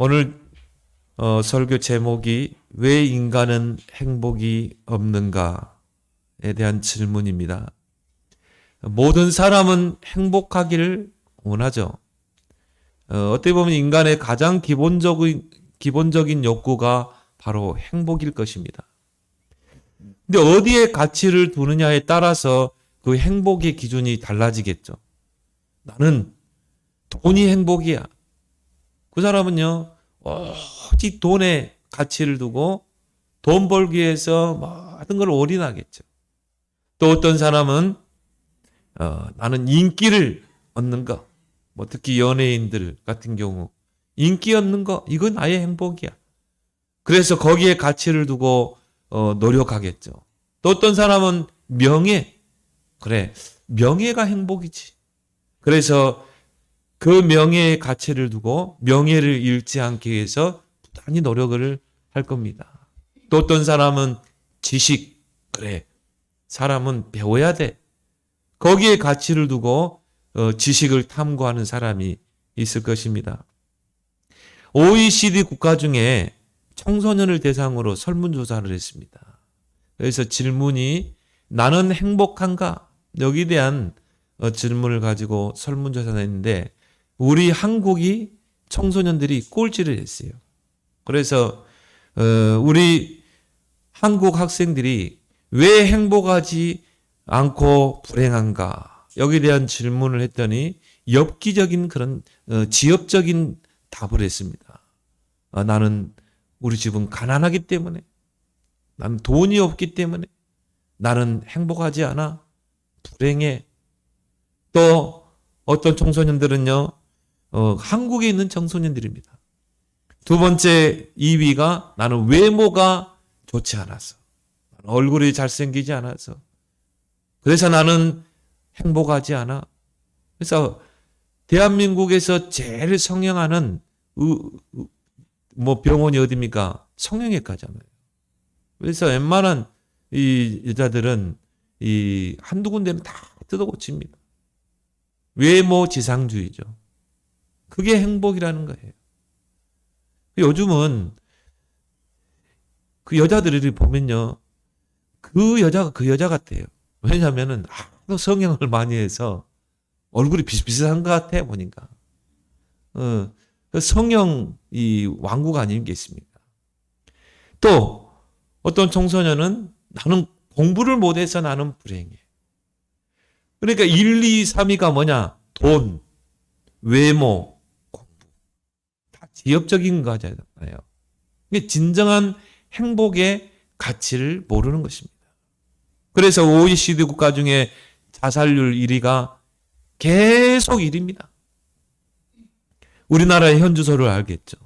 오늘 설교 제목이 왜 인간은 행복이 없는가에 대한 질문입니다. 모든 사람은 행복하기를 원하죠. 어떻게 보면 인간의 가장 기본적인 욕구가 바로 행복일 것입니다. 근데 어디에 가치를 두느냐에 따라서 그 행복의 기준이 달라지겠죠. 나는 돈이 행복이야. 그 사람은요, 오직 돈에 가치를 두고 돈 벌기 위해서 모든 걸 올인하겠죠. 또 어떤 사람은 나는 인기를 얻는 거, 특히 연예인들 같은 경우 인기 얻는 거, 이건 나의 행복이야. 그래서 거기에 가치를 두고 노력하겠죠. 또 어떤 사람은 명예, 그래, 명예가 행복이지. 그래서 그 명예의 가치를 두고 명예를 잃지 않기 위해서 부단히 노력을 할 겁니다. 또 어떤 사람은 지식, 그래, 사람은 배워야 돼. 거기에 가치를 두고 지식을 탐구하는 사람이 있을 것입니다. OECD 국가 중에 청소년을 대상으로 설문조사를 했습니다. 그래서 질문이 나는 행복한가? 여기에 대한 질문을 가지고 설문조사를 했는데 우리 한국이 청소년들이 꼴찌를 했어요. 그래서 우리 한국 학생들이 왜 행복하지 않고 불행한가? 여기에 대한 질문을 했더니 엽기적인 그런 지엽적인 답을 했습니다. 나는 우리 집은 가난하기 때문에, 나는 돈이 없기 때문에, 나는 행복하지 않아, 불행해. 또 어떤 청소년들은요, 한국에 있는 청소년들입니다. 두 번째 2위가 나는 외모가 좋지 않아서, 얼굴이 잘생기지 않아서, 그래서 나는 행복하지 않아. 그래서 대한민국에서 제일 성형하는 병원이 어디입니까? 성형외과잖아요. 그래서 웬만한 이 여자들은 이 한두 군데는 다 뜯어 고칩니다. 외모 지상주의죠. 그게 행복이라는 거예요. 요즘은 그 여자들이 보면요, 그 여자가 그 여자 같아요. 왜냐하면은 하도 성형을 많이 해서 얼굴이 비슷비슷한 것 같아 보니까. 성형 이 왕국 아니겠습니까? 또 어떤 청소년은 나는 공부를 못해서 나는 불행해. 그러니까 1, 2, 3위가 뭐냐? 돈, 외모, 공부. 다 지엽적인 거잖아요. 이게 진정한 행복의 가치를 모르는 것입니다. 그래서 OECD 국가 중에 자살률 1위가 계속 1위입니다. 우리나라의 현주소를 알겠죠.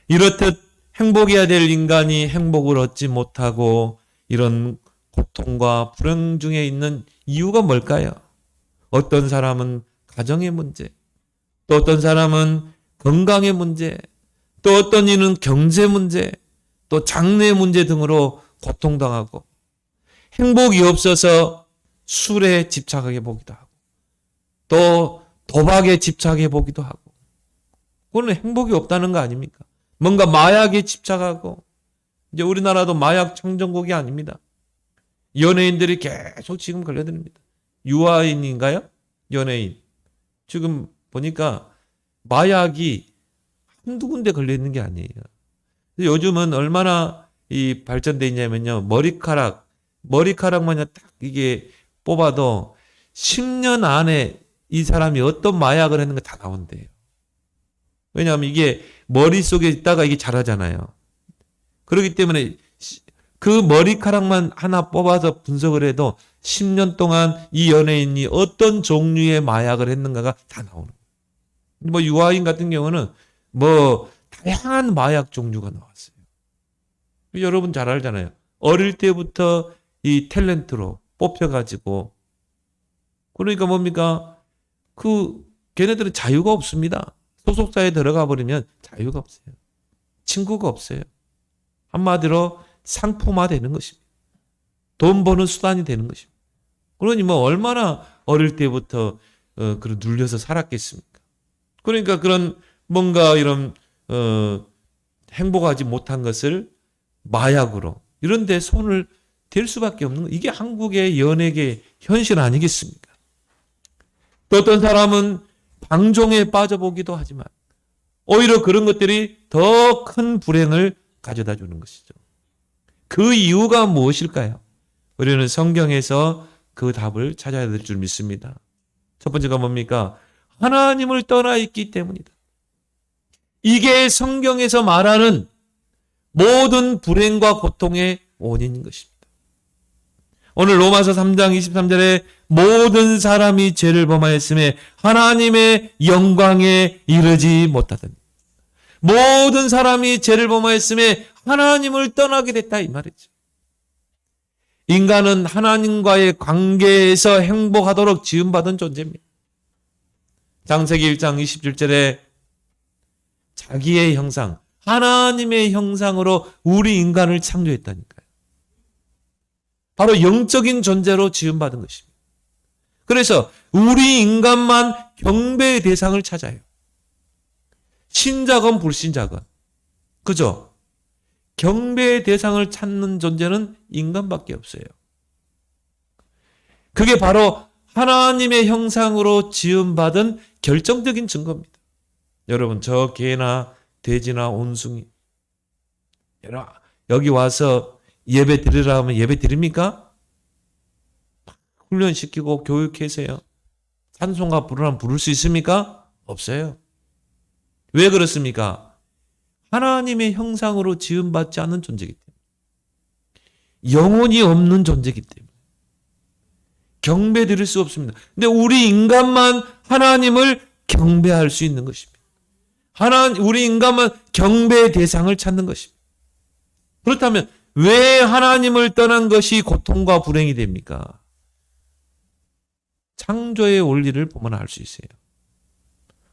이렇듯 행복해야 될 인간이 행복을 얻지 못하고 이런 고통과 불행 중에 있는 이유가 뭘까요? 어떤 사람은 가정의 문제, 또 어떤 사람은 건강의 문제, 또 어떤 이는 경제 문제, 또 장래 문제 등으로 고통당하고 행복이 없어서 술에 집착해 보기도 하고 또 도박에 집착해 보기도 하고 그거는 행복이 없다는 거 아닙니까? 뭔가 마약에 집착하고 이제 우리나라도 마약 청정국이 아닙니다. 연예인들이 계속 지금 걸려듭니다. 유아인인가요? 연예인. 지금 보니까 마약이 한두 군데 걸려있는 게 아니에요. 요즘은 얼마나 이 발전돼 있냐면요. 머리카락만 딱 이게 뽑아도 10년 안에 이 사람이 어떤 마약을 했는 거 다 나온대요. 왜냐하면 이게 머릿속에 있다가 이게 자라잖아요. 그렇기 때문에 그 머리카락만 하나 뽑아서 분석을 해도 10년 동안 이 연예인이 어떤 종류의 마약을 했는가가 다 나오는 거예요. 유아인 같은 경우는 다양한 마약 종류가 나왔어요. 여러분 잘 알잖아요. 어릴 때부터 이 탤런트로 뽑혀가지고 그러니까 뭡니까? 걔네들은 자유가 없습니다. 소속사에 들어가 버리면 자유가 없어요. 친구가 없어요. 한마디로 상품화 되는 것입니다. 돈 버는 수단이 되는 것입니다. 그러니 얼마나 어릴 때부터 그런 눌려서 살았겠습니까? 그러니까 그런 뭔가 이런 행복하지 못한 것을 마약으로 이런 데 손을 댈 수밖에 없는 거. 이게 한국의 연예계 현실 아니겠습니까? 또 어떤 사람은 방종에 빠져보기도 하지만 오히려 그런 것들이 더 큰 불행을 가져다 주는 것이죠. 그 이유가 무엇일까요? 우리는 성경에서 그 답을 찾아야 될 줄 믿습니다. 첫 번째가 뭡니까? 하나님을 떠나 있기 때문이다. 이게 성경에서 말하는 모든 불행과 고통의 원인인 것입니다. 오늘 로마서 3장 23절에 모든 사람이 죄를 범하였음에 하나님의 영광에 이르지 못하더니 모든 사람이 죄를 범하였음에 하나님을 떠나게 됐다 이 말이죠. 인간은 하나님과의 관계에서 행복하도록 지음받은 존재입니다. 창세기 1장 27절에 자기의 형상, 하나님의 형상으로 우리 인간을 창조했다니까요. 바로 영적인 존재로 지음받은 것입니다. 그래서 우리 인간만 경배의 대상을 찾아요. 신자건 불신자건. 그죠? 경배의 대상을 찾는 존재는 인간밖에 없어요. 그게 바로 하나님의 형상으로 지음받은 결정적인 증거입니다. 여러분, 저 개나 돼지나 온숭이 여기 와서 예배 드리라 하면 예배 드립니까? 훈련시키고 교육해서요. 찬송가 부르라면 부를 수 있습니까? 없어요. 왜 그렇습니까? 하나님의 형상으로 지음받지 않는 존재이기 때문에. 영혼이 없는 존재이기 때문에. 경배 드릴 수 없습니다. 근데 우리 인간만 하나님을 경배할 수 있는 것입니다. 우리 인간만 경배의 대상을 찾는 것입니다. 그렇다면 왜 하나님을 떠난 것이 고통과 불행이 됩니까? 창조의 원리를 보면 알 수 있어요.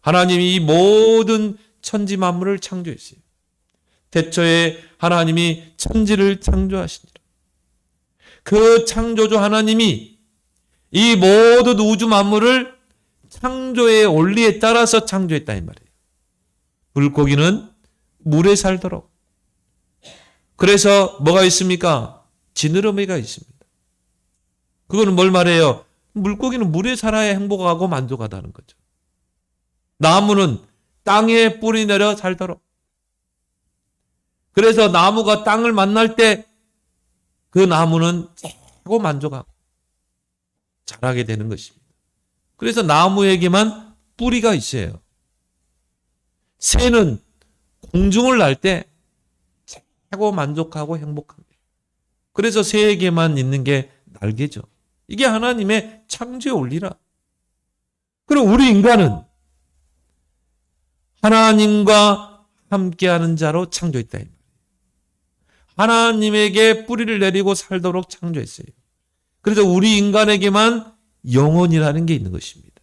하나님이 이 모든 천지 만물을 창조했어요. 태초에 하나님이 천지를 창조하시니라. 그 창조주 하나님이 이 모든 우주 만물을 창조의 원리에 따라서 창조했다 이 말이에요. 물고기는 물에 살도록. 그래서 뭐가 있습니까? 지느러미가 있습니다. 그거는 뭘 말해요? 물고기는 물에 살아야 행복하고 만족하다는 거죠. 나무는 땅에 뿌리 내려 살도록. 그래서 나무가 땅을 만날 때 그 나무는 최고 만족하고 자라게 되는 것입니다. 그래서 나무에게만 뿌리가 있어요. 새는 공중을 날 때 최고 만족하고 행복합니다. 그래서 새에게만 있는 게 날개죠. 이게 하나님의 창조의 원리라. 그리고 우리 인간은 하나님과 함께하는 자로 창조했다. 하나님에게 뿌리를 내리고 살도록 창조했어요. 그래서 우리 인간에게만 영혼이라는 게 있는 것입니다.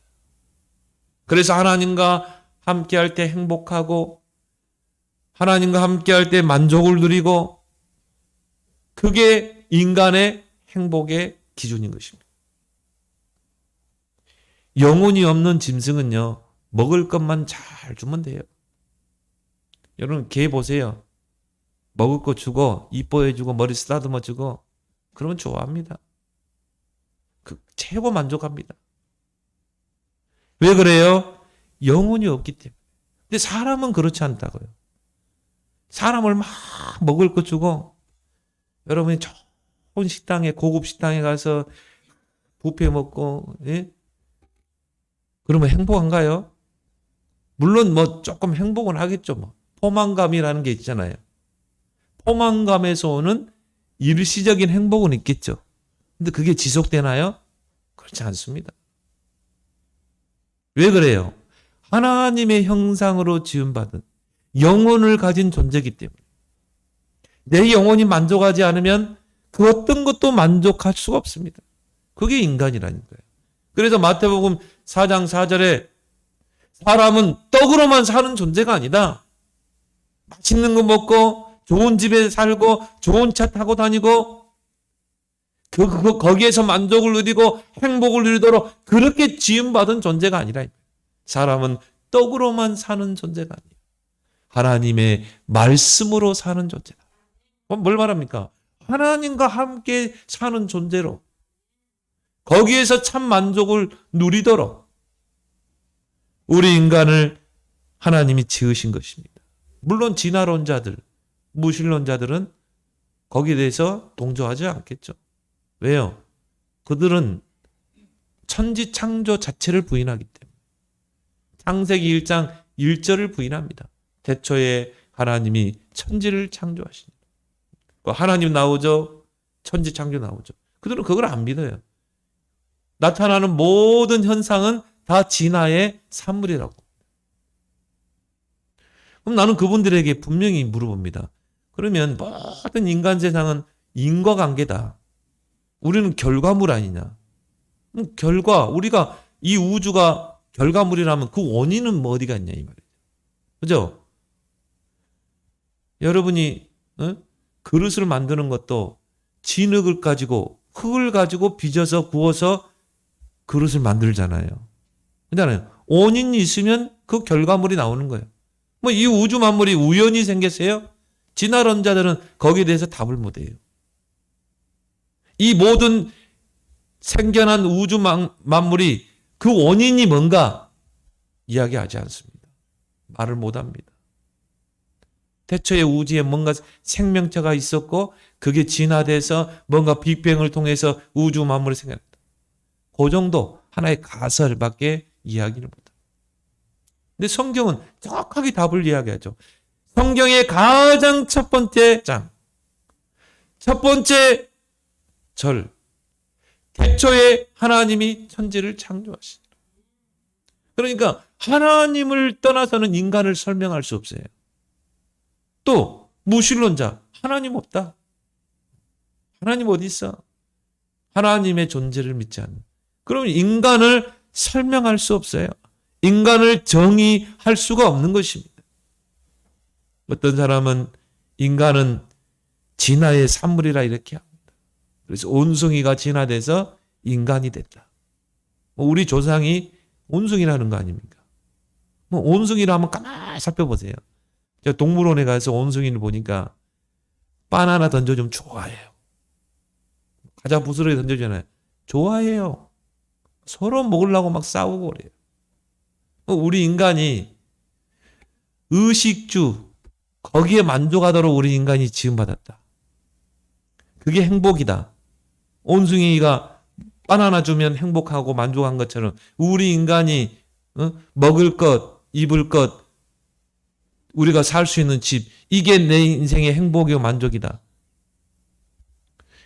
그래서 하나님과 함께할 때 행복하고 하나님과 함께할 때 만족을 누리고 그게 인간의 행복의 기준인 것입니다. 영혼이 없는 짐승은요, 먹을 것만 잘 주면 돼요. 여러분, 개 보세요. 먹을 거 주고, 이뻐해주고, 머리 쓰다듬어 주고, 그러면 좋아합니다. 최고 만족합니다. 왜 그래요? 영혼이 없기 때문에. 근데 사람은 그렇지 않다고요. 사람을 막 먹을 거 주고, 여러분이 좋은 식당에, 고급 식당에 가서 뷔페 먹고, 예? 그러면 행복한가요? 물론 뭐 조금 행복은 하겠죠. 뭐. 포만감이라는 게 있잖아요. 포만감에서 오는 일시적인 행복은 있겠죠. 근데 그게 지속되나요? 그렇지 않습니다. 왜 그래요? 하나님의 형상으로 지음받은 영혼을 가진 존재이기 때문에 내 영혼이 만족하지 않으면 그 어떤 것도 만족할 수가 없습니다. 그게 인간이라니까요. 그래서 마태복음 4장 4절에 사람은 떡으로만 사는 존재가 아니다. 맛있는 거 먹고 좋은 집에 살고 좋은 차 타고 다니고 거기에서 만족을 누리고 행복을 누리도록 그렇게 지음받은 존재가 아니라 사람은 떡으로만 사는 존재가 아니에요. 하나님의 말씀으로 사는 존재다. 뭘 말합니까? 하나님과 함께 사는 존재로 거기에서 참 만족을 누리도록 우리 인간을 하나님이 지으신 것입니다. 물론 진화론자들, 무신론자들은 거기에 대해서 동조하지 않겠죠. 왜요? 그들은 천지 창조 자체를 부인하기 때문에. 창세기 1장 1절을 부인합니다. 태초에 하나님이 천지를 창조하십니다. 하나님 나오죠. 천지 창조 나오죠. 그들은 그걸 안 믿어요. 나타나는 모든 현상은 다 진화의 산물이라고. 그럼 나는 그분들에게 분명히 물어봅니다. 그러면 모든 인간 세상은 인과관계다. 우리는 결과물 아니냐? 결과, 우리가 이 우주가 결과물이라면 그 원인은 뭐 어디가 있냐 이 말이죠. 그죠? 여러분이 그릇을 만드는 것도 진흙을 가지고 흙을 가지고 빚어서 구워서 그릇을 만들잖아요. 그러니까 원인이 있으면 그 결과물이 나오는 거예요. 뭐 이 우주 만물이 우연히 생겼어요? 진화론자들은 거기에 대해서 답을 못해요. 이 모든 생겨난 우주 만물이 그 원인이 뭔가 이야기하지 않습니다. 말을 못합니다. 태초에 우주에 뭔가 생명체가 있었고 그게 진화돼서 뭔가 빅뱅을 통해서 우주 만물이 생겼다. 그 정도 하나의 가설밖에 이야기를 못합니다. 근데 성경은 정확하게 답을 이야기하죠. 성경의 가장 첫 번째 장, 첫 번째 절, 태초에 하나님이 천지를 창조하시다. 그러니까 하나님을 떠나서는 인간을 설명할 수 없어요. 또 무신론자, 하나님 없다. 하나님 어디 있어? 하나님의 존재를 믿지 않는. 그러면 인간을 설명할 수 없어요. 인간을 정의할 수가 없는 것입니다. 어떤 사람은 인간은 진화의 산물이라 이렇게 합니다. 그래서 온숭이가 진화돼서 인간이 됐다. 우리 조상이 온숭이라는 거 아닙니까? 온숭이를 한번 가만히 살펴보세요. 제가 동물원에 가서 온숭이를 보니까 바나나 던져주면 좋아해요. 과자 부스러기 던져주잖아요. 좋아해요. 서로 먹으려고 막 싸우고 그래요. 우리 인간이 의식주, 거기에 만족하도록 우리 인간이 지음받았다. 그게 행복이다. 온숭이가 바나나 주면 행복하고 만족한 것처럼 우리 인간이 먹을 것, 입을 것, 우리가 살 수 있는 집, 이게 내 인생의 행복이고 만족이다.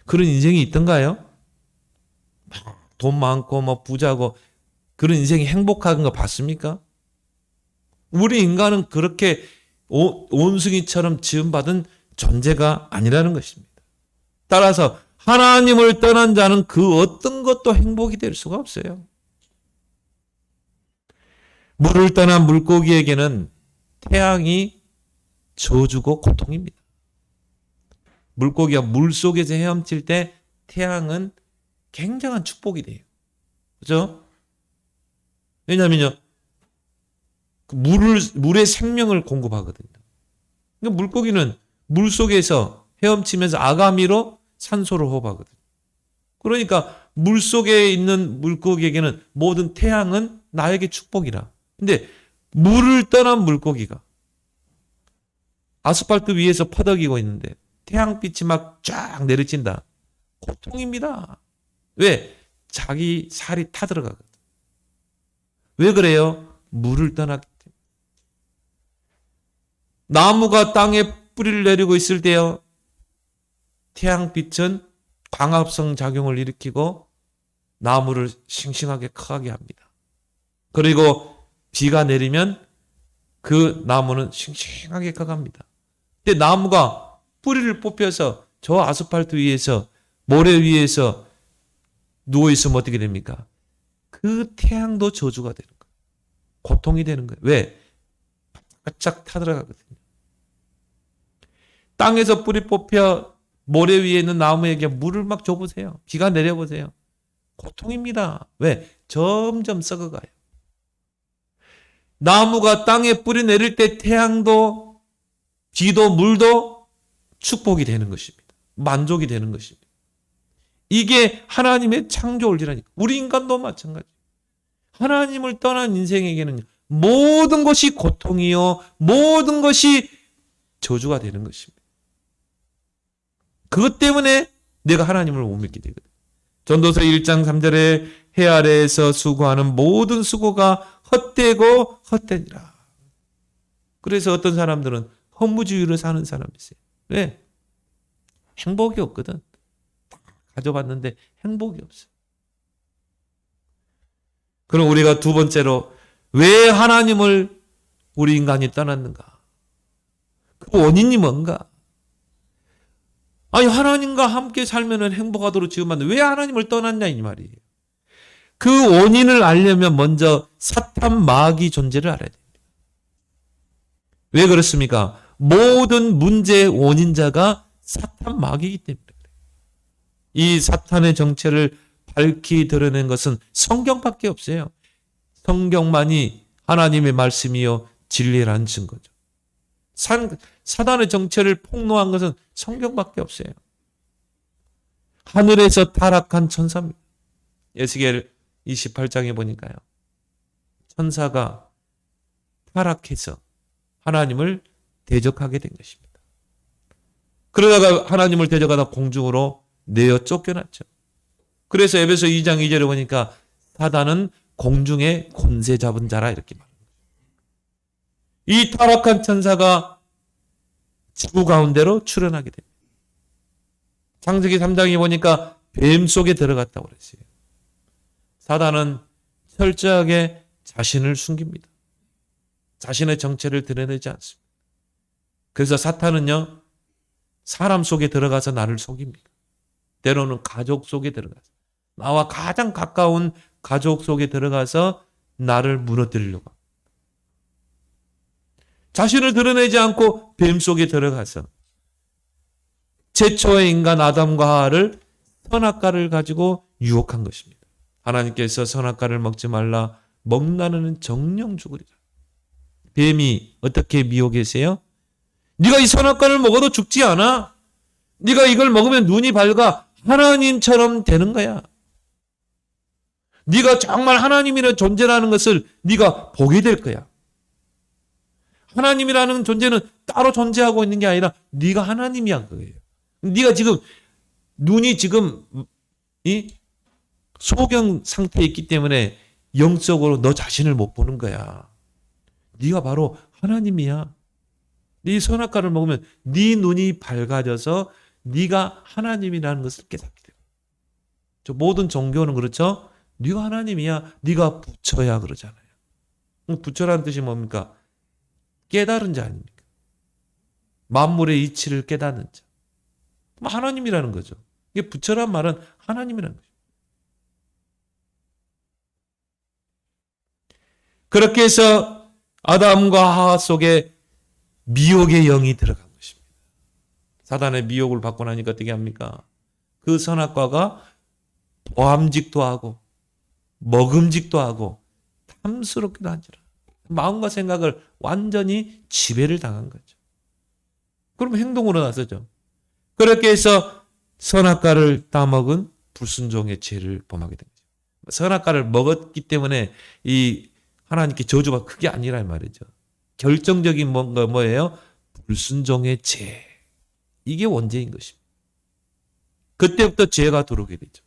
그런 인생이 있던가요? 돈 많고 뭐 부자고 그런 인생이 행복한 거 봤습니까? 우리 인간은 그렇게 온숭이처럼 지음받은 존재가 아니라는 것입니다. 따라서 하나님을 떠난 자는 그 어떤 것도 행복이 될 수가 없어요. 물을 떠난 물고기에게는 태양이 저주고 고통입니다. 물고기가 물속에서 헤엄칠 때 태양은 굉장한 축복이 돼요. 그죠? 왜냐하면요, 물의 생명을 공급하거든요. 그러니까 물고기는 물속에서 헤엄치면서 아가미로 산소를 호흡하거든요. 그러니까 물속에 있는 물고기에게는 모든 태양은 나에게 축복이라. 근데 물을 떠난 물고기가 아스팔트 위에서 퍼덕이고 있는데 태양빛이 막 쫙 내리친다. 고통입니다. 왜? 자기 살이 타들어가거든. 왜 그래요? 물을 떠났기 때문에. 나무가 땅에 뿌리를 내리고 있을 때요, 태양빛은 광합성 작용을 일으키고 나무를 싱싱하게 크게 합니다. 그리고 비가 내리면 그 나무는 싱싱하게 커갑니다. 근데 나무가 뿌리를 뽑혀서 저 아스팔트 위에서, 모래 위에서 누워있으면 어떻게 됩니까? 그 태양도 저주가 되는 거예요. 고통이 되는 거예요. 왜? 바짝 타들어가거든요. 땅에서 뿌리 뽑혀 모래 위에 있는 나무에게 물을 막 줘보세요. 비가 내려보세요. 고통입니다. 왜? 점점 썩어가요. 나무가 땅에 뿌리 내릴 때 태양도 비도 물도 축복이 되는 것입니다. 만족이 되는 것입니다. 이게 하나님의 창조 원리라니까. 우리 인간도 마찬가지. 하나님을 떠난 인생에게는 모든 것이 고통이요, 모든 것이 저주가 되는 것입니다. 그것 때문에 내가 하나님을 못 믿게 되거든. 전도서 1장 3절에 해 아래에서 수고하는 모든 수고가 헛되고 헛되니라. 그래서 어떤 사람들은 허무주의로 사는 사람이 있어요. 왜? 행복이 없거든. 다 가져봤는데 행복이 없어. 그럼 우리가 두 번째로 왜 하나님을 우리 인간이 떠났는가? 그 원인이 뭔가? 아니 하나님과 함께 살면 행복하도록 지음받는데 왜 하나님을 떠났냐 이 말이에요. 그 원인을 알려면 먼저 사탄 마귀 존재를 알아야 됩니다. 왜 그렇습니까? 모든 문제의 원인자가 사탄 마귀이기 때문에 그래요. 이 사탄의 정체를 밝히 드러낸 것은 성경밖에 없어요. 성경만이 하나님의 말씀이요 진리라는 증거죠. 사단의 정체를 폭로한 것은 성경밖에 없어요. 하늘에서 타락한 천사입니다. 에스겔 28장에 보니까요. 천사가 타락해서 하나님을 대적하게 된 것입니다. 그러다가 하나님을 대적하다 공중으로 내어 쫓겨났죠. 그래서 에베소 2장 2절에 보니까 사단은 공중의 권세 잡은 자라 이렇게 말합니다. 이 타락한 천사가 지구 가운데로 출현하게 됩니다. 창세기 3장에 보니까 뱀 속에 들어갔다고 그랬어요. 사단은 철저하게 자신을 숨깁니다. 자신의 정체를 드러내지 않습니다. 그래서 사탄은요, 사람 속에 들어가서 나를 속입니다. 때로는 가족 속에 들어가서, 나와 가장 가까운 가족 속에 들어가서 나를 무너뜨리려고 합니다. 자신을 드러내지 않고 뱀 속에 들어가서 최초의 인간 아담과 하와를 선악과를 가지고 유혹한 것입니다. 하나님께서 선악과를 먹지 말라, 먹나는 정령 죽으리라. 뱀이 어떻게 미혹했어요? 네가 이 선악과를 먹어도 죽지 않아. 네가 이걸 먹으면 눈이 밝아 하나님처럼 되는 거야. 네가 정말 하나님이라는 존재라는 것을 네가 보게 될 거야. 하나님이라는 존재는 따로 존재하고 있는 게 아니라 네가 하나님이야 그거예요. 네가 지금 눈이 지금 이 소경 상태에 있기 때문에 영적으로 너 자신을 못 보는 거야. 네가 바로 하나님이야. 네 선악과를 먹으면 네 눈이 밝아져서 네가 하나님이라는 것을 깨닫게 돼요. 저 모든 종교는 그렇죠. 네가 하나님이야. 네가 부처야 그러잖아요. 부처라는 뜻이 뭡니까? 깨달은 자 아닙니까? 만물의 이치를 깨닫는 자. 하나님이라는 거죠. 이게 부처란 말은 하나님이라는 거죠. 그렇게 해서 아담과 하와 속에 미혹의 영이 들어간 것입니다. 사단의 미혹을 받고 나니까 어떻게 합니까? 그 선악과가 보암직도 하고 먹음직도 하고 탐스럽기도 한지라. 마음과 생각을 완전히 지배를 당한 거죠. 그럼 행동으로 나서죠. 그렇게 해서 선악과를 따먹은 불순종의 죄를 범하게 된 거죠. 선악과를 먹었기 때문에 이 하나님께 저주가 그게 아니란 말이죠. 결정적인 뭔가 뭐예요? 불순종의 죄. 이게 원죄인 것입니다. 그때부터 죄가 들어오게 되죠.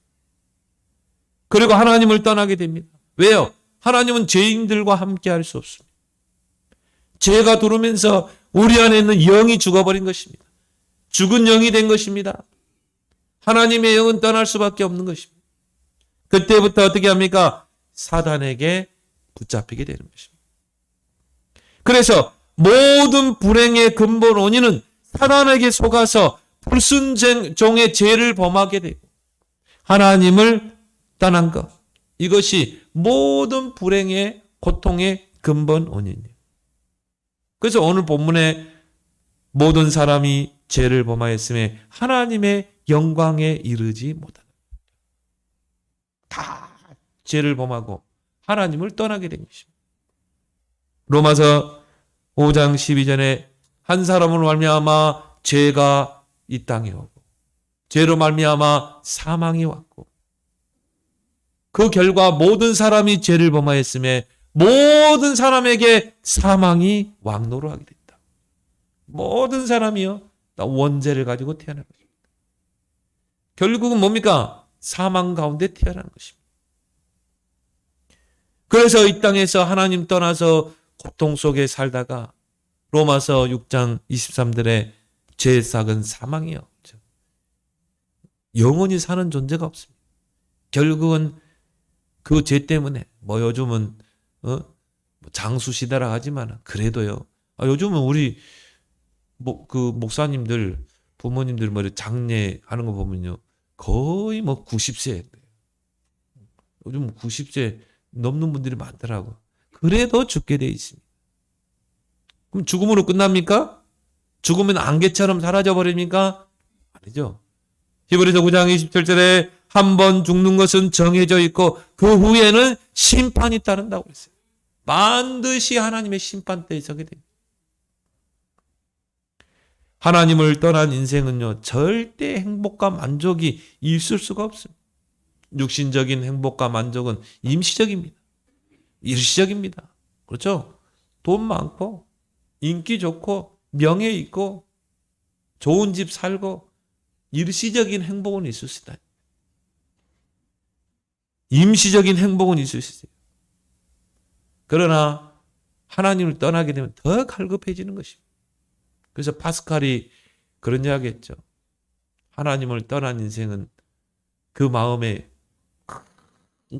그리고 하나님을 떠나게 됩니다. 왜요? 하나님은 죄인들과 함께 할 수 없습니다. 죄가 들어오면서 우리 안에 있는 영이 죽어버린 것입니다. 죽은 영이 된 것입니다. 하나님의 영은 떠날 수밖에 없는 것입니다. 그때부터 어떻게 합니까? 사단에게 붙잡히게 되는 것입니다. 그래서 모든 불행의 근본 원인은 사단에게 속아서 불순종의 죄를 범하게 되고 하나님을 떠난 것. 이것이 모든 불행의 고통의 근본 원인이에요. 그래서 오늘 본문에 모든 사람이 죄를 범하였음에 하나님의 영광에 이르지 못한다. 다 죄를 범하고 하나님을 떠나게 된 것입니다. 로마서 5장 12절에 한 사람으로 말미암아 죄가 이 땅에 오고 죄로 말미암아 사망이 왔고 그 결과 모든 사람이 죄를 범하였음에 모든 사람에게 사망이 왕노로 하게 됐다. 모든 사람이요 다 원죄를 가지고 태어난 것입니다. 결국은 뭡니까? 사망 가운데 태어난 것입니다. 그래서 이 땅에서 하나님 떠나서 고통 속에 살다가 로마서 6장 23절에 죄의 삭은 사망이요. 영원히 사는 존재가 없습니다. 결국은 그 죄 때문에 뭐 요즘은 장수 시대라 하지만 그래도요. 요즘은 우리 그 목사님들 부모님들 뭐 장례 하는 거 보면요. 거의 뭐 90세. 요즘 90세 넘는 분들이 많더라고. 그래도 죽게 돼 있습니다. 그럼 죽음으로 끝납니까? 죽으면 안개처럼 사라져 버립니까? 아니죠. 히브리서 9장 27절에 한 번 죽는 것은 정해져 있고 그 후에는 심판이 따른다고 그랬어요. 반드시 하나님의 심판대에 서게 됩니다. 하나님을 떠난 인생은요, 절대 행복과 만족이 있을 수가 없습니다. 육신적인 행복과 만족은 임시적입니다. 일시적입니다. 그렇죠? 돈 많고, 인기 좋고, 명예 있고, 좋은 집 살고, 일시적인 행복은 있을 수 있다. 임시적인 행복은 있을 수 있어요. 그러나 하나님을 떠나게 되면 더 갈급해지는 것입니다. 그래서 파스칼이 그런 이야기 했죠. 하나님을 떠난 인생은 그 마음에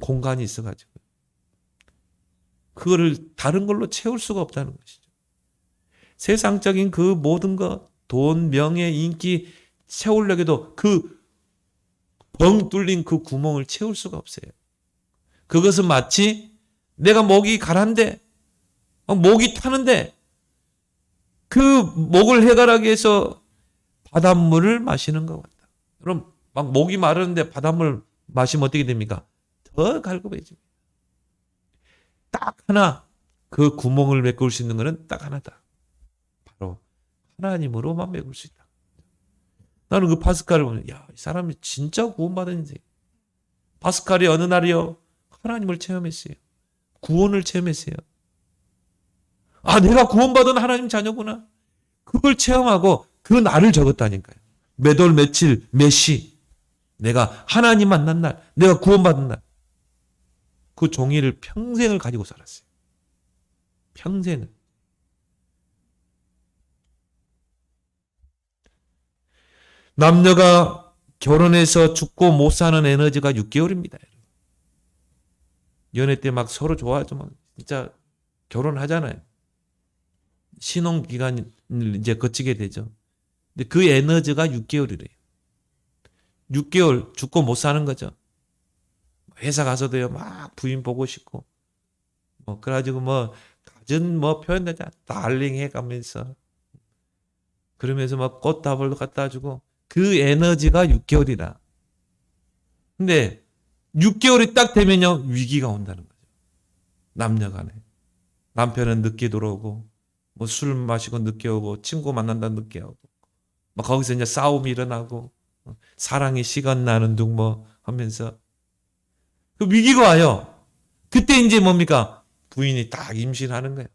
공간이 있어가지고 그거를 다른 걸로 채울 수가 없다는 것이죠. 세상적인 그 모든 것, 돈, 명예, 인기 채우려고 해도 그 벙 뚫린 그 구멍을 채울 수가 없어요. 그것은 마치 내가 목이 가란데, 목이 타는데 그 목을 해결하기 위해서 바닷물을 마시는 것 같다. 그럼 막 목이 마르는데 바닷물 마시면 어떻게 됩니까? 더 갈급해집니다. 딱 하나 그 구멍을 메꿀 수 있는 것은 딱 하나다. 바로 하나님으로만 메꿀 수 있다. 나는 그 파스칼을 보면 이 사람이 진짜 구원받은 인생. 파스칼이 어느 날이요 하나님을 체험했어요. 구원을 체험했어요. 내가 구원받은 하나님 자녀구나. 그걸 체험하고 그 날을 적었다니까요. 몇 월 며칠 몇 시 내가 하나님 만난 날, 내가 구원받은 날. 그 종이를 평생을 가지고 살았어요. 평생을. 남녀가 결혼해서 죽고 못 사는 에너지가 6개월입니다. 연애 때 막 서로 좋아하죠. 막 진짜 결혼하잖아요. 신혼 기간을 이제 거치게 되죠. 근데 그 에너지가 6개월이래요. 6개월 죽고 못 사는 거죠. 회사 가서도요, 막 부인 보고 싶고, 그래가지고 갖은 표현되자, 달링 해 가면서, 그러면서 꽃다발도 갖다 주고, 그 에너지가 6개월이라. 근데 6개월이 딱 되면요, 위기가 온다는 거죠. 남녀 간에. 남편은 늦게 들어오고, 술 마시고 늦게 오고, 친구 만난다 늦게 오고, 거기서 이제 싸움이 일어나고, 사랑이 시간 나는 둥 하면서, 그 위기가 와요. 그때 이제 뭡니까? 부인이 딱 임신하는 거예요.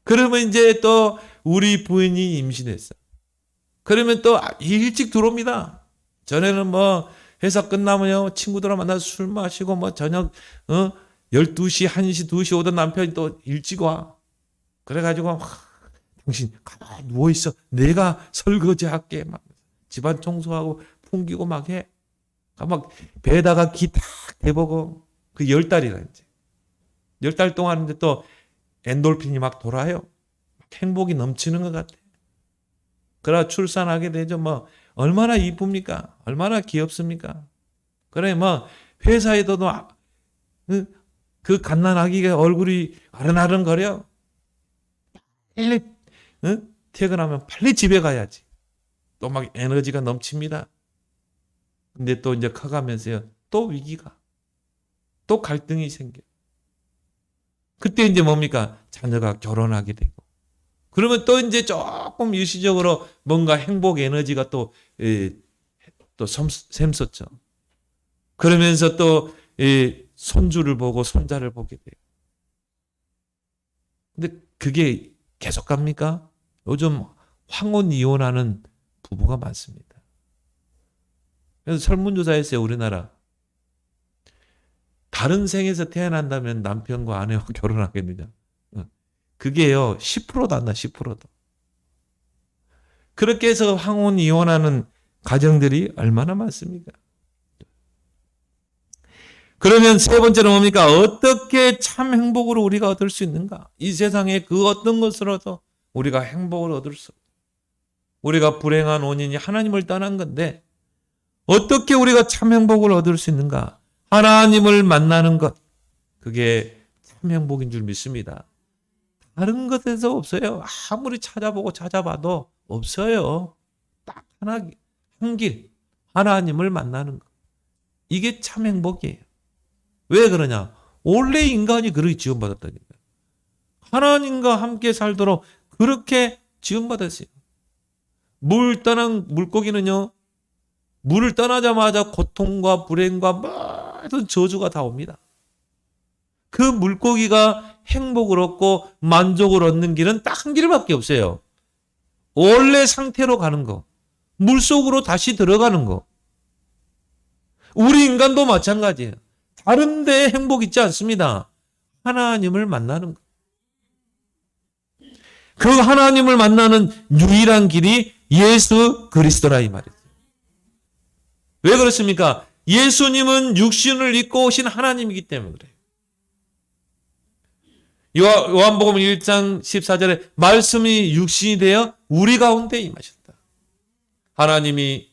그러면 이제 또 우리 부인이 임신했어. 그러면 또 일찍 들어옵니다. 전에는 회사 끝나면요, 친구들하고 만나서 술 마시고 저녁 12시, 1시, 2시 오던 남편이 또 일찍 와. 그래가지고 당신 가만히 누워있어. 내가 설거지할게. 막 집안 청소하고 풍기고 막 해. 막 배에다가 기 딱 대보고 그 10달이라 이제 10달 동안 이제 또 엔돌핀이 막 돌아요. 행복이 넘치는 것 같아. 그러다 출산하게 되죠. 얼마나 이쁩니까? 얼마나 귀엽습니까? 그래 회사에도 그 갓난아기가 얼굴이 아른아른거려. 빨리 퇴근하면 빨리 집에 가야지. 또 막 에너지가 넘칩니다. 근데 또 이제 커가면서요, 또 위기가, 또 갈등이 생겨. 그때 이제 뭡니까? 자녀가 결혼하게 되고, 그러면 또 이제 조금 일시적으로 뭔가 행복 에너지가 또 샘솟죠. 그러면서 또 손주를 보고 손자를 보게 돼요. 근데 그게 계속 갑니까? 요즘 황혼 이혼하는 부부가 많습니다. 그래서 설문조사했어요, 우리나라. 다른 생에서 태어난다면 남편과 아내와 결혼하겠느냐? 그게요, 10%도 안 나, 10%도. 그렇게 해서 황혼 이혼하는 가정들이 얼마나 많습니까? 그러면 세 번째는 뭡니까? 어떻게 참 행복으로 우리가 얻을 수 있는가? 이 세상에 그 어떤 것으로도 우리가 행복을 얻을 수 없다. 우리가 불행한 원인이 하나님을 떠난 건데 어떻게 우리가 참 행복을 얻을 수 있는가? 하나님을 만나는 것. 그게 참 행복인 줄 믿습니다. 다른 것에서 없어요. 아무리 찾아보고 찾아봐도 없어요. 딱 하나, 한 길. 하나님을 만나는 것. 이게 참 행복이에요. 왜 그러냐? 원래 인간이 그렇게 지원받았다니까. 하나님과 함께 살도록 그렇게 지원받았어요. 물 떠난 물고기는요, 물을 떠나자마자 고통과 불행과 모든 저주가 다 옵니다. 그 물고기가 행복을 얻고 만족을 얻는 길은 딱 한 길밖에 없어요. 원래 상태로 가는 거. 물속으로 다시 들어가는 거. 우리 인간도 마찬가지예요. 다른 데에 행복 있지 않습니다. 하나님을 만나는 거. 그 하나님을 만나는 유일한 길이 예수 그리스도라 이 말이죠. 왜 그렇습니까? 예수님은 육신을 입고 오신 하나님이기 때문에 그래요. 요한복음 1장 14절에 말씀이 육신이 되어 우리 가운데 임하셨다. 하나님이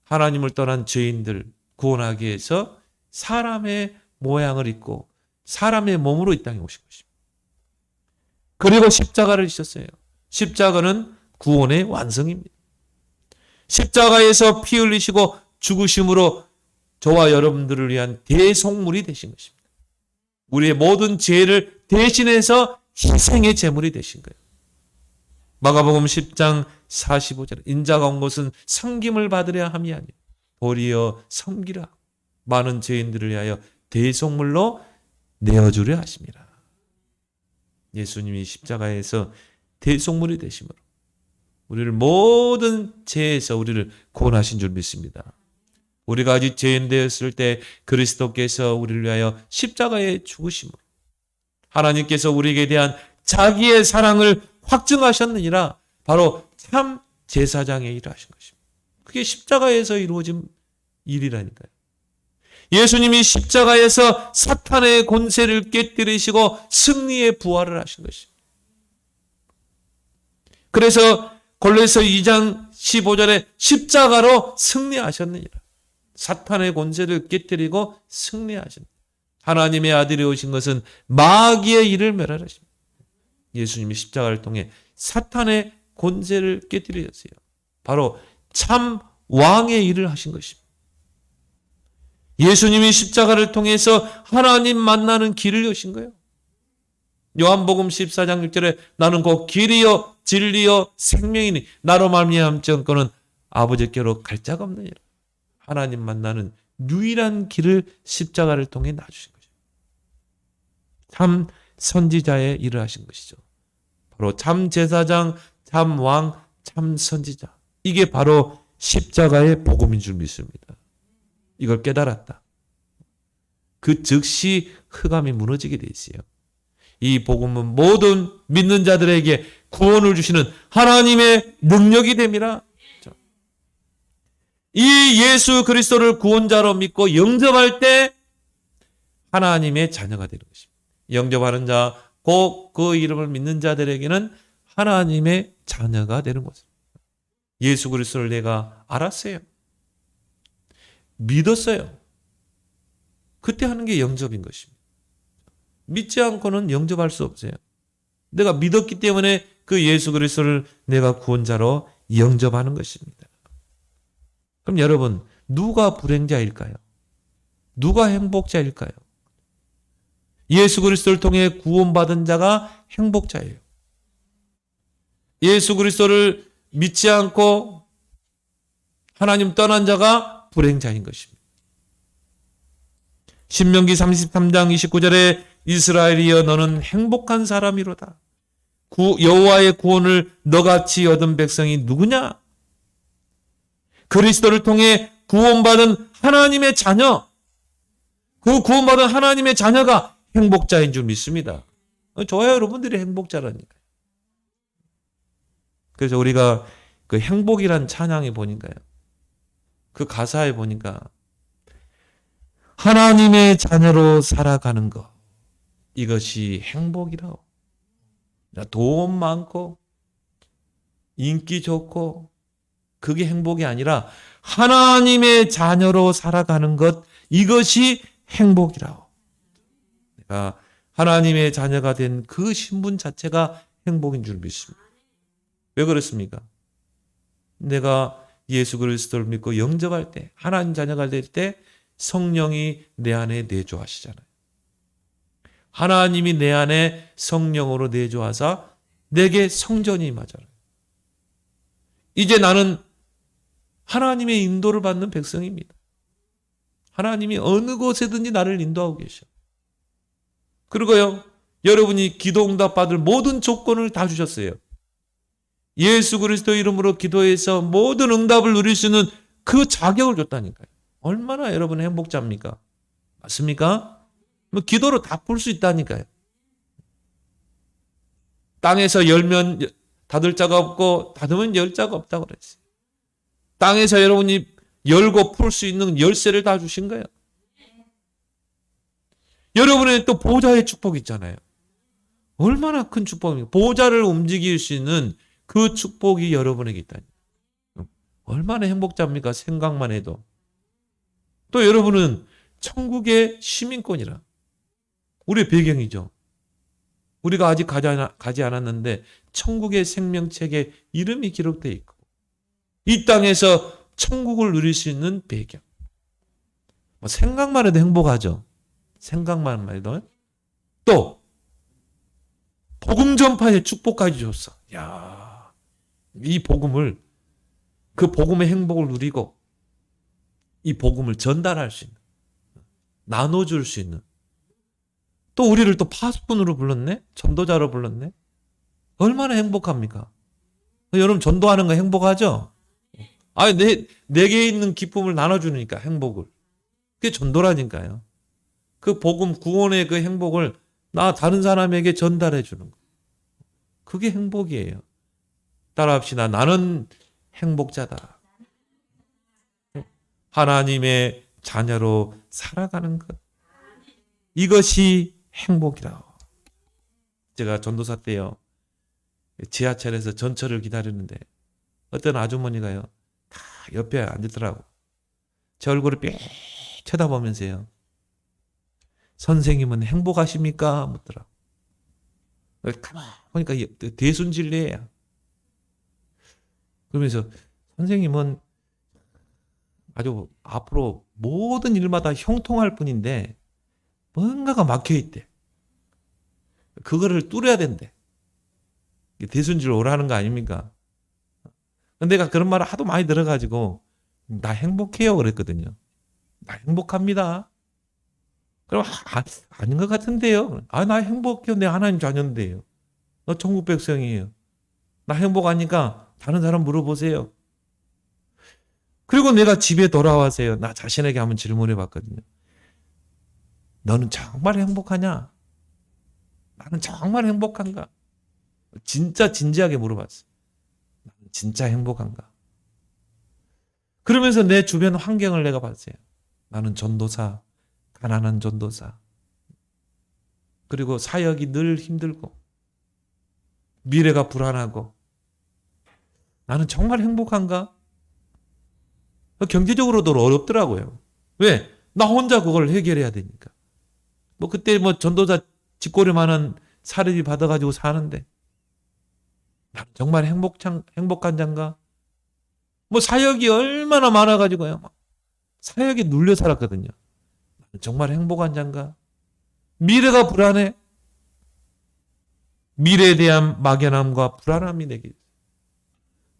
하나님을 떠난 죄인들 구원하기 위해서 사람의 모양을 입고 사람의 몸으로 이 땅에 오신 것입니다. 그리고 십자가를 지셨어요. 십자가는 구원의 완성입니다. 십자가에서 피 흘리시고 죽으심으로 저와 여러분들을 위한 대속물이 되신 것입니다. 우리의 모든 죄를 대신해서 희생의 제물이 되신 거예요. 마가복음 10장 45절 인자가 온 것은 섬김을 받으려 함이 아니요 도리어 섬기라 많은 죄인들을 위하여 대속물로 내어주려 하심이라. 예수님이 십자가에서 대속물이 되심으로 우리를 모든 죄에서 우리를 구원하신 줄 믿습니다. 우리가 아직 죄인 되었을 때 그리스도께서 우리를 위하여 십자가에 죽으심으로 하나님께서 우리에게 대한 자기의 사랑을 확증하셨느니라. 바로 참 제사장의 일을 하신 것입니다. 그게 십자가에서 이루어진 일이라니까요. 예수님이 십자가에서 사탄의 권세를 깨뜨리시고 승리의 부활을 하신 것입니다. 그래서 골로새 2장 15절에 십자가로 승리하셨느니라. 사탄의 권세를 깨뜨리고 승리하신 하나님의 아들이 오신 것은 마귀의 일을 멸하십니다. 예수님이 십자가를 통해 사탄의 권세를 깨뜨리셨어요. 바로 참 왕의 일을 하신 것입니다. 예수님이 십자가를 통해서 하나님 만나는 길을 여신 거예요. 요한복음 14장 6절에 나는 곧 길이요 진리요 생명이니 나로 말미암지 않고는 아버지께로 갈 자가 없느니라. 하나님 만나는 유일한 길을 십자가를 통해 놔주신 것이죠. 참 선지자의 일을 하신 것이죠. 바로 참 제사장, 참 왕, 참 선지자. 이게 바로 십자가의 복음인 줄 믿습니다. 이걸 깨달았다. 그 즉시 흑암이 무너지게 돼 있어요. 이 복음은 모든 믿는 자들에게 구원을 주시는 하나님의 능력이 됨이라. 이 예수 그리스도를 구원자로 믿고 영접할 때 하나님의 자녀가 되는 것입니다. 영접하는 자, 곧 그 이름을 믿는 자들에게는 하나님의 자녀가 되는 것입니다. 예수 그리스도를 내가 알았어요. 믿었어요. 그때 하는 게 영접인 것입니다. 믿지 않고는 영접할 수 없어요. 내가 믿었기 때문에 그 예수 그리스도를 내가 구원자로 영접하는 것입니다. 그럼 여러분, 누가 불행자일까요? 누가 행복자일까요? 예수 그리스도를 통해 구원받은 자가 행복자예요. 예수 그리스도를 믿지 않고 하나님 떠난 자가 불행자인 것입니다. 신명기 33장 29절에 이스라엘이여 너는 행복한 사람이로다. 여호와의 구원을 너같이 얻은 백성이 누구냐? 그리스도를 통해 구원받은 하나님의 자녀, 그 구원받은 하나님의 자녀가 행복자인 줄 믿습니다. 저와 여러분들이 행복자라니까요. 그래서 우리가 그 행복이란 찬양에 보니까요. 그 가사에 보니까 하나님의 자녀로 살아가는 것, 이것이 행복이라고. 돈 많고 인기 좋고 그게 행복이 아니라 하나님의 자녀로 살아가는 것, 이것이 행복이라고. 내가 하나님의 자녀가 된 그 신분 자체가 행복인 줄 믿습니다. 왜 그렇습니까? 내가 예수 그리스도를 믿고 영접할 때, 하나님 자녀가 될 때 성령이 내 안에 내주하시잖아요. 하나님이 내 안에 성령으로 내주하사 내게 성전이 임하잖아요. 이제 나는 하나님의 인도를 받는 백성입니다. 하나님이 어느 곳에든지 나를 인도하고 계셔. 그리고요, 여러분이 기도 응답 받을 모든 조건을 다 주셨어요. 예수 그리스도 이름으로 기도해서 모든 응답을 누릴 수 있는 그 자격을 줬다니까요. 얼마나 여러분 행복자입니까? 맞습니까? 기도로 다 풀 수 있다니까요. 땅에서 열면 닫을 자가 없고 닫으면 열 자가 없다고 그랬어요. 땅에서 여러분이 열고 풀 수 있는 열쇠를 다 주신 거예요. 여러분의 또 보좌의 축복이 있잖아요. 얼마나 큰 축복입니까? 보좌를 움직일 수 있는 그 축복이 여러분에게 있다니. 얼마나 행복자입니까? 생각만 해도. 또 여러분은 천국의 시민권이라. 우리의 배경이죠. 우리가 아직 가지 않았는데 천국의 생명책에 이름이 기록되어 있고 이 땅에서 천국을 누릴 수 있는 배경. 생각만 해도 행복하죠. 생각만 해도. 또 복음 전파의 축복까지 줬어. 야, 이 복음을, 그 복음의 행복을 누리고 이 복음을 전달할 수 있는, 나눠줄 수 있는. 또 우리를 또 파수꾼으로 불렀네? 전도자로 불렀네? 얼마나 행복합니까? 여러분 전도하는 거 행복하죠? 내게 있는 기쁨을 나눠주니까 행복을. 그게 전도라니까요. 그 복음 구원의 그 행복을 나 다른 사람에게 전달해 주는 거. 그게 행복이에요. 따라합시다. 나는 행복자다. 하나님의 자녀로 살아가는 것. 이것이 행복이라고. 제가 전도사 때요. 지하철에서 전철을 기다리는데 어떤 아주머니가요. 다 옆에 앉았더라고. 제 얼굴을 빽 쳐다보면서요. 선생님은 행복하십니까? 묻더라고. 가만 보니까 대순진리예요. 그러면서 선생님은 아주 앞으로 모든 일마다 형통할 뿐인데 뭔가가 막혀있대. 그거를 뚫어야 된대. 대순지를 오라는 거 아닙니까? 내가 그런 말을 하도 많이 들어가지고 나 행복해요 그랬거든요. 나 행복합니다. 그럼 아닌 것 같은데요. 나 행복해요. 내 하나님 자녀인데요. 너 천국 백성이에요. 나 행복하니까 다른 사람 물어보세요. 그리고 내가 집에 돌아와서요. 나 자신에게 한번 질문해 봤거든요. 너는 정말 행복하냐? 나는 정말 행복한가? 진짜 진지하게 물어봤어요. 나는 진짜 행복한가? 그러면서 내 주변 환경을 내가 봤어요. 나는 전도사, 가난한 전도사. 그리고 사역이 늘 힘들고 미래가 불안하고 나는 정말 행복한가? 경제적으로도 어렵더라고요. 왜? 나 혼자 그걸 해결해야 되니까. 그때 전도자 쥐꼬리만한 사례비 받아가지고 사는데 나는 정말 행복한 자인가? 사역이 얼마나 많아가지고요. 사역에 눌려 살았거든요. 나는 정말 행복한 자인가? 미래가 불안해. 미래에 대한 막연함과 불안함이 내게 있어요.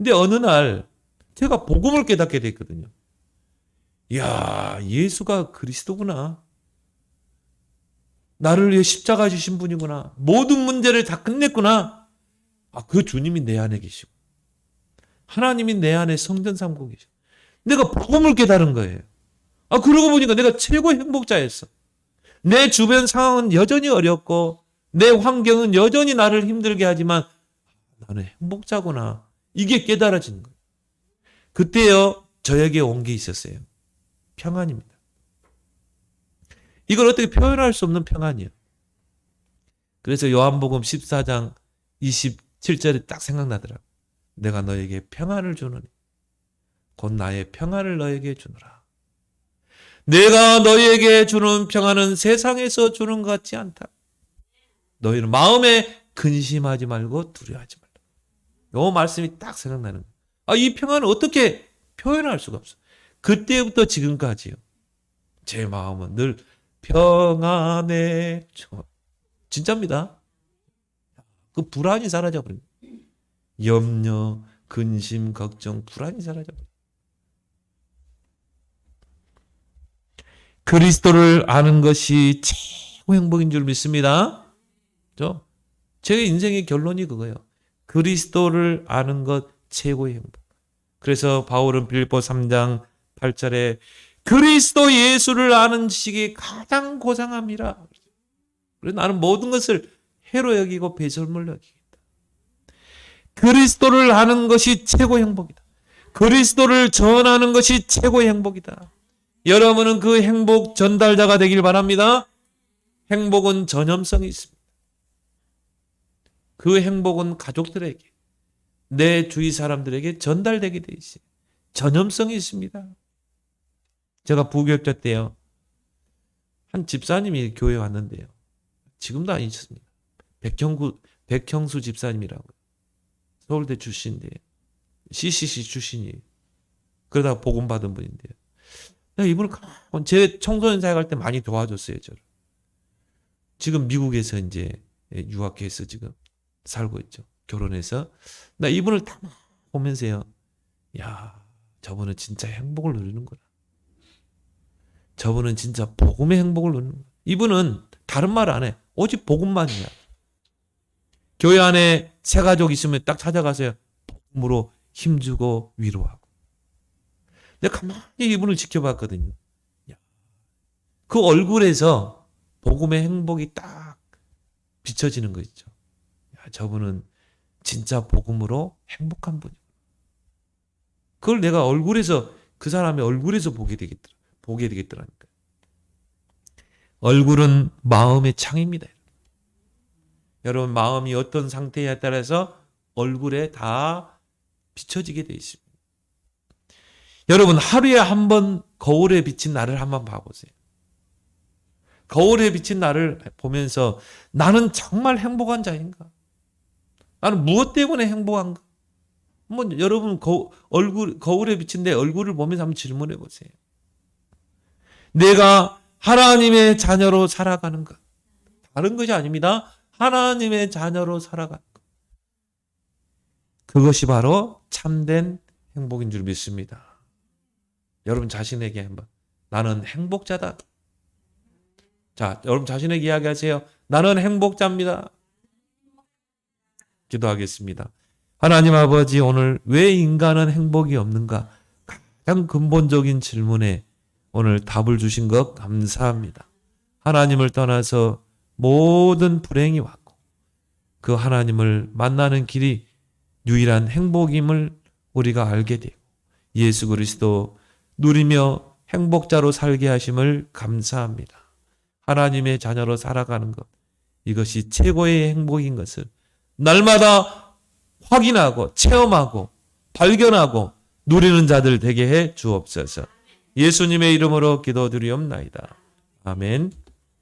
근데 어느 날 제가 복음을 깨닫게 됐거든요. 이야, 예수가 그리스도구나. 나를 위해 십자가 지신 분이구나. 모든 문제를 다 끝냈구나. 그 주님이 내 안에 계시고 하나님이 내 안에 성전 삼고 계시고 내가 복음을 깨달은 거예요. 그러고 보니까 내가 최고의 행복자였어. 내 주변 상황은 여전히 어렵고 내 환경은 여전히 나를 힘들게 하지만 나는 행복자구나. 이게 깨달아진 거예요. 그때요 저에게 온 게 있었어요. 평안입니다. 이걸 어떻게 표현할 수 없는 평안이에요. 그래서 요한복음 14장 27절에 딱 생각나더라고요. 내가 너에게 평안을 주노니 곧 나의 평안을 너에게 주노라. 내가 너희에게 주는 평안은 세상에서 주는 것 같지 않다. 너희는 마음에 근심하지 말고 두려워하지 말라. 요 말씀이 딱 생각나는 거예요. 이 평안을 어떻게 표현할 수가 없어. 그때부터 지금까지요. 제 마음은 늘 평안해. 진짜입니다. 그 불안이 사라져버립니다. 염려, 근심, 걱정, 불안이 사라져버립니다. 그리스도를 아는 것이 최고 행복인 줄 믿습니다. 제 인생의 결론이 그거예요. 그리스도를 아는 것 최고의 행복. 그래서 바울은 빌립보 3장 8절에 그리스도 예수를 아는 지식이 가장 고상함이라. 그래서 나는 모든 것을 해로 여기고 배설물 여기겠다. 그리스도를 아는 것이 최고의 행복이다. 그리스도를 전하는 것이 최고의 행복이다. 여러분은 그 행복 전달자가 되길 바랍니다. 행복은 전염성이 있습니다. 그 행복은 가족들에게, 내 주위 사람들에게 전달되게 돼 있어요. 전염성이 있습니다. 제가 부교육자 때요. 한 집사님이 교회에 왔는데요. 지금도 아니셨습니다. 백형수 집사님이라고. 서울대 출신인데 CCC 출신이에요. 그러다가 복음 받은 분인데요. 내가 이분을 제 청소년 사역할 때 많이 도와줬어요. 저를. 지금 미국에서 이제 유학해서 지금 살고 있죠. 결혼해서. 나 이분을 다 보면서요. 야, 저분은 진짜 행복을 누리는구나. 저분은 진짜 복음의 행복을 누리는구나. 이분은 다른 말 안 해. 오직 복음만이야. 교회 안에 새 가족 있으면 딱 찾아가세요. 복음으로 힘주고 위로하고. 내가 가만히 이분을 지켜봤거든요. 그 얼굴에서 복음의 행복이 딱 비춰지는 거 있죠. 저분은 진짜 복음으로 행복한 분이야. 그걸 내가 얼굴에서, 그 사람의 얼굴에서 보게 되겠더라니까. 얼굴은 마음의 창입니다. 여러분, 마음이 어떤 상태에 따라서 얼굴에 다 비춰지게 돼 있습니다. 여러분, 하루에 한 번 거울에 비친 나를 한번 봐보세요. 거울에 비친 나를 보면서 나는 정말 행복한 자인가? 나는 무엇 때문에 행복한가? 한번 여러분 거울에 비친 내 얼굴을 보면서 한번 질문해 보세요. 내가 하나님의 자녀로 살아가는가? 다른 것이 아닙니다. 하나님의 자녀로 살아가는 것. 그것이 바로 참된 행복인 줄 믿습니다. 여러분 자신에게 한번 나는 행복자다. 자, 여러분 자신에게 이야기하세요. 나는 행복자입니다. 기도하겠습니다. 하나님 아버지, 오늘 왜 인간은 행복이 없는가? 가장 근본적인 질문에 오늘 답을 주신 것 감사합니다. 하나님을 떠나서 모든 불행이 왔고 그 하나님을 만나는 길이 유일한 행복임을 우리가 알게 되고 예수 그리스도 누리며 행복자로 살게 하심을 감사합니다. 하나님의 자녀로 살아가는 것, 이것이 최고의 행복인 것을 날마다 확인하고 체험하고 발견하고 누리는 자들 되게 해 주옵소서. 예수님의 이름으로 기도드리옵나이다. 아멘.